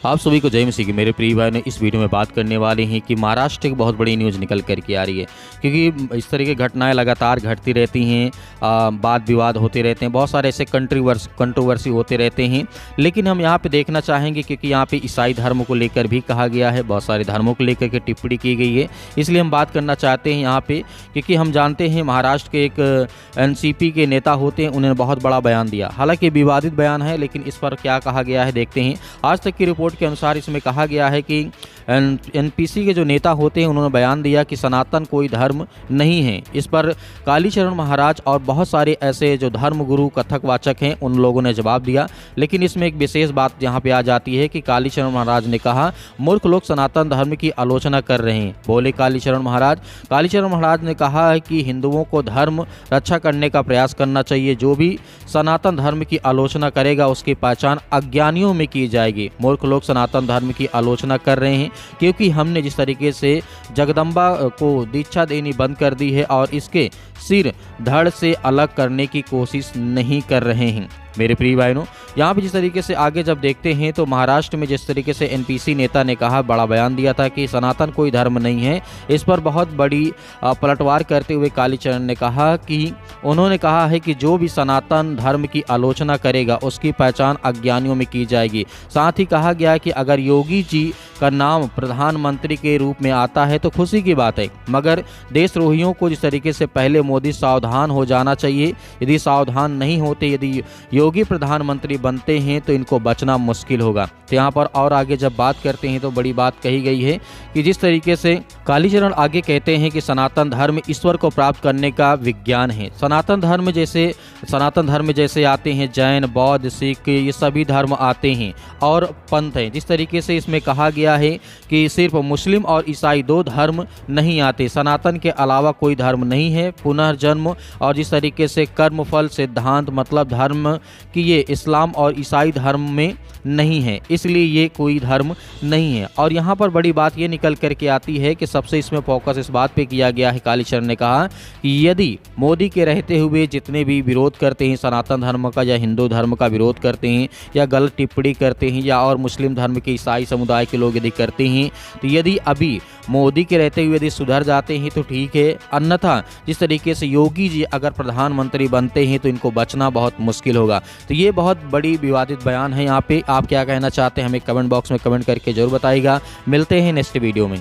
आप सभी को जय मसीह की। मेरे प्रिय भाई ने इस वीडियो में बात करने वाले हैं कि महाराष्ट्र की बहुत बड़ी न्यूज़ निकल कर के आ रही है, क्योंकि इस तरह की घटनाएं लगातार घटती रहती हैं, वाद विवाद होते रहते हैं, बहुत सारे ऐसे कंट्रोवर्सी होते रहते हैं। लेकिन हम यहाँ पे देखना चाहेंगे क्योंकि यहाँ पे ईसाई धर्म को लेकर भी कहा गया है, बहुत सारे धर्मों को लेकर के टिप्पणी की गई है, इसलिए हम बात करना चाहते हैं यहाँ पे। क्योंकि हम जानते हैं महाराष्ट्र के एक एनसीपी के नेता होते हैं, उन्होंने बहुत बड़ा बयान दिया, हालांकि विवादित बयान है, लेकिन इस पर क्या कहा गया है देखते हैं। आज तक की रिपोर्ट के अनुसार इसमें कहा गया है कि एनपीसी के जो नेता होते हैं उन्होंने बयान दिया कि सनातन कोई धर्म नहीं है। इस पर कालीचरण महाराज और बहुत सारे ऐसे जो धर्म गुरु कथक वाचक हैं उन लोगों ने जवाब दिया। लेकिन इसमें एक विशेष बात यहाँ पे आ जाती है कि कालीचरण महाराज ने कहा मूर्ख लोग सनातन धर्म की आलोचना कर रहे हैं। बोले कालीचरण महाराज ने कहा है कि हिंदुओं को धर्म रक्षा करने का प्रयास करना चाहिए, जो भी सनातन धर्म की आलोचना करेगा उसकी पहचान अज्ञानियों में की जाएगी। मूर्ख लोग सनातन धर्म की आलोचना कर रहे हैं क्योंकि हमने जिस तरीके से जगदम्बा को दीक्षा देनी बंद कर दी है और इसके सिर धड़ से अलग करने की कोशिश नहीं कर रहे हैं। मेरे प्रिय भाइयों, यहाँ पे जिस तरीके से आगे जब देखते हैं तो महाराष्ट्र में जिस तरीके से एनपीसी नेता ने कहा, बड़ा बयान दिया था कि सनातन कोई धर्म नहीं है, इस पर बहुत बड़ी पलटवार करते हुए कालीचरण ने कहा कि उन्होंने कहा है कि जो भी सनातन धर्म की आलोचना करेगा उसकी पहचान अज्ञानियों में की जाएगी। साथ ही कहा गया कि अगर योगी जी का नाम प्रधानमंत्री के रूप में आता है तो खुशी की बात है, मगर देशद्रोहियों को जिस तरीके से पहले मोदी सावधान हो जाना चाहिए। यदि सावधान नहीं होते, यदि योगी प्रधानमंत्री बनते हैं तो इनको बचना मुश्किल होगा। तो यहाँ पर और आगे जब बात करते हैं तो बड़ी बात कही गई है कि जिस तरीके से कालीचरण आगे कहते हैं कि सनातन धर्म ईश्वर को प्राप्त करने का विज्ञान है। सनातन धर्म जैसे आते हैं जैन, बौद्ध, सिख, ये सभी धर्म आते हैं और पंथ हैं। जिस तरीके से इसमें कहा गया है कि सिर्फ मुस्लिम और ईसाई दो धर्म नहीं आते, सनातन के अलावा कोई धर्म नहीं है। पुनर्जन्म और जिस तरीके से कर्मफल सिद्धांत मतलब धर्म कि ये इस्लाम और ईसाई धर्म में नहीं है, इसलिए ये कोई धर्म नहीं है। और यहाँ पर बड़ी बात ये निकल करके आती है कि सबसे इसमें फोकस इस बात पे किया गया है। कालीचरण ने कहा कि यदि मोदी के रहते हुए जितने भी विरोध करते हैं सनातन धर्म का या हिंदू धर्म का विरोध करते हैं या गलत टिप्पणी करते हैं या और मुस्लिम धर्म के ईसाई समुदाय के लोग यदि करते हैं, तो यदि अभी मोदी के रहते हुए यदि सुधर जाते हैं तो ठीक है, अन्यथा जिस तरीके से योगी जी अगर प्रधानमंत्री बनते हैं तो इनको बचना बहुत मुश्किल होगा। तो ये बहुत बड़ी विवादित बयान है। यहाँ पे आप क्या कहना चाहते हैं हमें कमेंट बॉक्स में कमेंट करके जरूर बताइएगा। मिलते हैं नेक्स्ट वीडियो में।